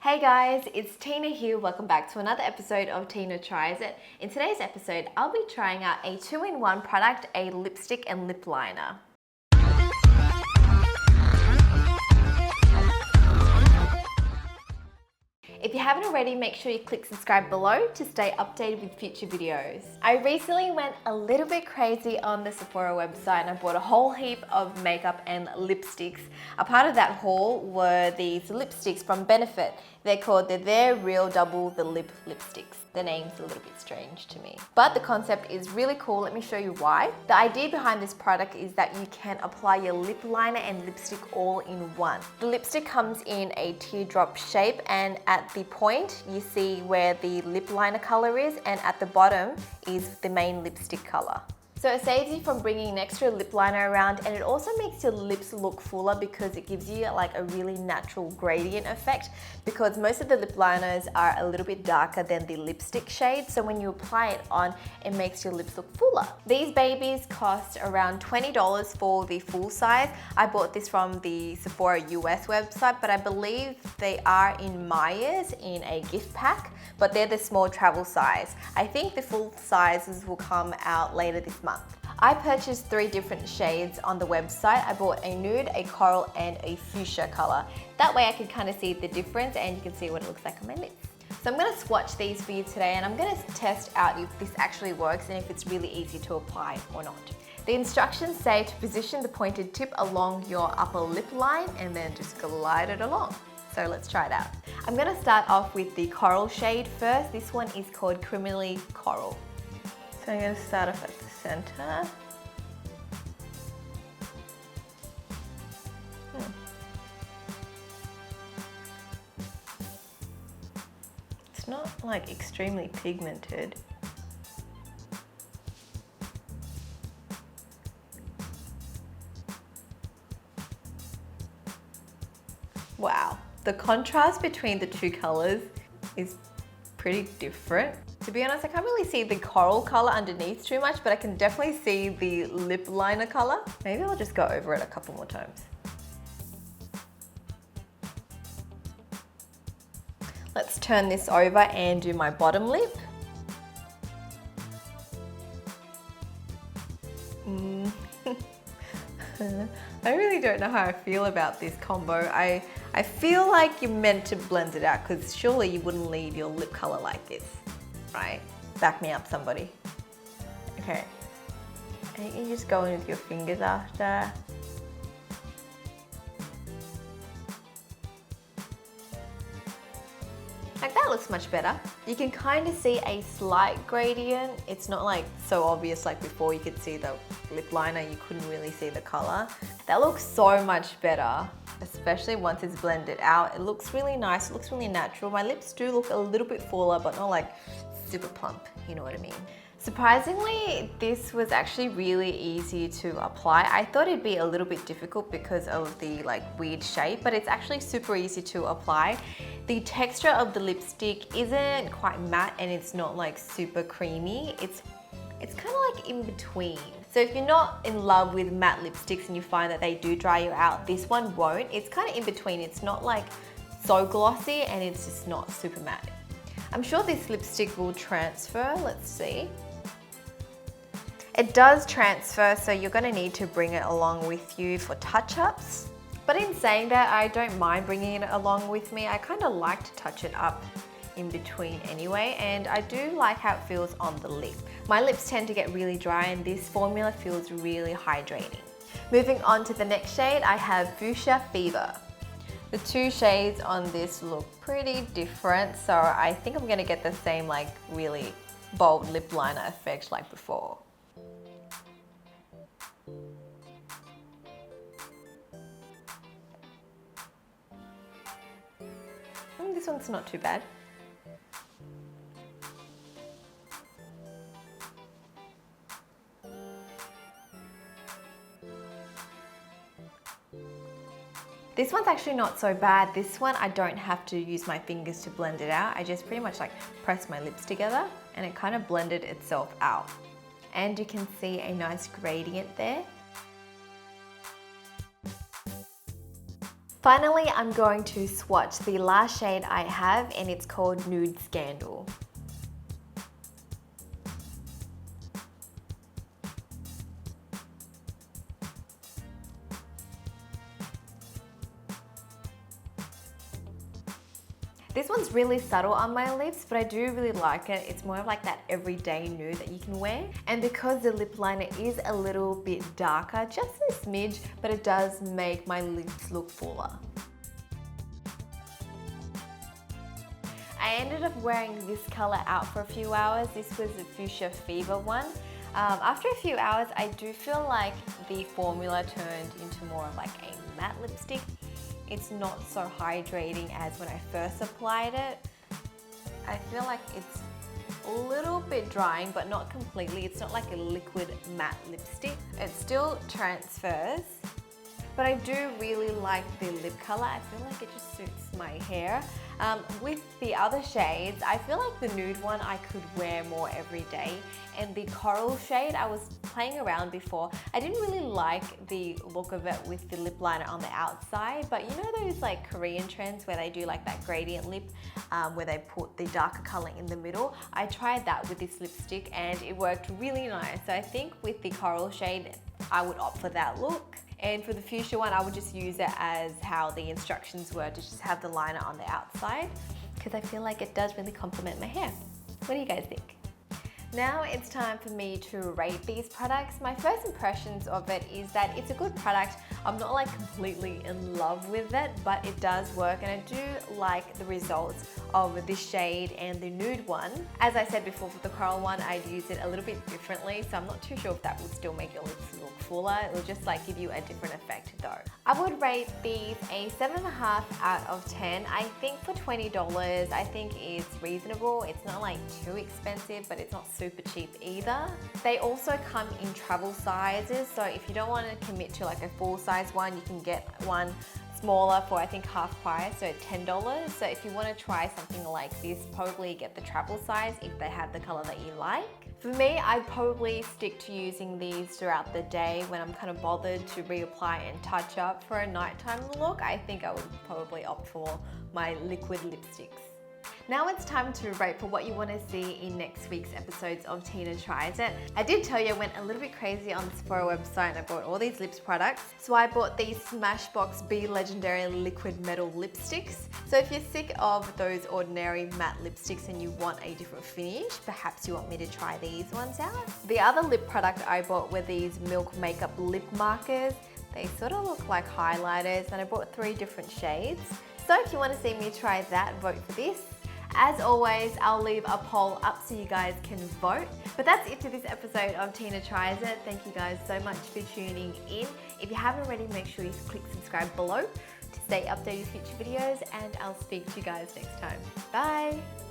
Hey guys, it's Tina here. Welcome back to another episode of Tina Tries It. In today's episode, I'll be trying out a 2-in-1 product, a lipstick and lip liner. If you haven't already, make sure you click subscribe below to stay updated with future videos. I recently went a little bit crazy on the Sephora website and I bought a whole heap of makeup and lipsticks. A part of that haul were these lipsticks from Benefit. They're called They're Real Double the Lip lipsticks. The name's a little bit strange to me, but the concept is really cool. Let me show you why. The idea behind this product is that you can apply your lip liner and lipstick all in one. The lipstick comes in a teardrop shape, and at the point you see where the lip liner color is, and at the bottom is the main lipstick color. So it saves you from bringing an extra lip liner around, and it also makes your lips look fuller because it gives you like a really natural gradient effect, because most of the lip liners are a little bit darker than the lipstick shade. So when you apply it on, it makes your lips look fuller. These babies cost around $20 for the full size. I bought this from the Sephora US website, but I believe they are in Myers in a gift pack, but they're the small travel size. I think the full sizes will come out later this month. I purchased 3 different shades on the website. I bought a nude, a coral, and a fuchsia color. That way I could kind of see the difference and you can see what it looks like on my lips. So I'm going to swatch these for you today, and I'm going to test out if this actually works and if it's really easy to apply or not. The instructions say to position the pointed tip along your upper lip line and then just glide it along. So let's try it out. I'm going to start off with the coral shade first. This one is called Criminally Coral. So I'm going to start off at the center. It's not like extremely pigmented. Wow, the contrast between the two colors is pretty different. To be honest, I can't really see the coral color underneath too much, but I can definitely see the lip liner color. Maybe I'll just go over it a couple more times. Let's turn this over and do my bottom lip. I really don't know how I feel about this combo. I feel like you're meant to blend it out, because surely you wouldn't leave your lip color like this, right? Back me up, somebody. Okay. And you just go in with your fingers after. Like that looks much better. You can kind of see a slight gradient. It's not like so obvious like before. You could see the lip liner, you couldn't really see the color. That looks so much better, especially once it's blended out. It looks really nice, it looks really natural. My lips do look a little bit fuller, but not like super plump, you know what I mean? Surprisingly, this was actually really easy to apply. I thought it'd be a little bit difficult because of the like weird shape, but it's actually super easy to apply. The texture of the lipstick isn't quite matte and it's not like super creamy. It's kind of like in between. So if you're not in love with matte lipsticks and you find that they do dry you out, this one won't. It's kind of in between. It's not like so glossy and it's just not super matte. I'm sure this lipstick will transfer. Let's see. It does transfer, so you're going to need to bring it along with you for touch-ups. But in saying that, I don't mind bringing it along with me. I kind of like to touch it up in between anyway, and I do like how it feels on the lip. My lips tend to get really dry and this formula feels really hydrating. Moving on to the next shade, I have Fuchsia Fever. The 2 shades on this look pretty different, so I think I'm going to get the same like really bold lip liner effect like before. This one's not too bad. This one's actually not so bad. This one I don't have to use my fingers to blend it out. I just pretty much like press my lips together and it kind of blended itself out. And you can see a nice gradient there. Finally, I'm going to swatch the last shade I have, and it's called Nude Scandal. This one's really subtle on my lips, but I do really like it. It's more of like that everyday nude that you can wear. And because the lip liner is a little bit darker, just a smidge, but it does make my lips look fuller. I ended up wearing this color out for a few hours. This was the Fuchsia Fever one. After a few hours, I do feel like the formula turned into more of like a matte lipstick. It's not so hydrating as when I first applied it. I feel like it's a little bit drying, but not completely. It's not like a liquid matte lipstick. It still transfers, but I do really like the lip color. I feel like it just suits my hair. With the other shades, I feel like the nude one I could wear more every day, and the coral shade, I was playing around before. I didn't really like the look of it with the lip liner on the outside, but you know those like Korean trends where they do like that gradient lip, where they put the darker color in the middle? I tried that with this lipstick and it worked really nice. So I think with the coral shade, I would opt for that look. And for the fuchsia one, I would just use it as how the instructions were, to just have the liner on the outside, because I feel like it does really complement my hair. What do you guys think? Now it's time for me to rate these products. My first impressions of it is that it's a good product. I'm not like completely in love with it, but it does work, and I do like the results of this shade and the nude one. As I said before, for the coral one, I'd use it a little bit differently, so I'm not too sure if that would still make your lips look fuller. It will just like give you a different effect though. I would rate these a 7.5 out of 10. I think for $20, I think it's reasonable. It's not like too expensive, but it's not super cheap either. They also come in travel sizes, so if you don't want to commit to like a full size one, you can get one smaller for I think half price, so $10. So if you want to try something like this, probably get the travel size if they have the color that you like. For me, I'd probably stick to using these throughout the day when I'm kind of bothered to reapply and touch up. For a nighttime look, I think I would probably opt for my liquid lipsticks. Now it's time to rate for what you want to see in next week's episodes of Tina Tries It. I did tell you I went a little bit crazy on the Sephora website and I bought all these lips products. So I bought these Smashbox Be Legendary Liquid Metal Lipsticks. So if you're sick of those ordinary matte lipsticks and you want a different finish, perhaps you want me to try these ones out. The other lip product I bought were these Milk Makeup Lip Markers. They sort of look like highlighters, and I bought 3 different shades. So if you want to see me try that, vote for this. As always, I'll leave a poll up so you guys can vote. But that's it for this episode of Tina Tries It. Thank you guys so much for tuning in. If you haven't already, make sure you click subscribe below to stay updated with future videos, and I'll speak to you guys next time. Bye!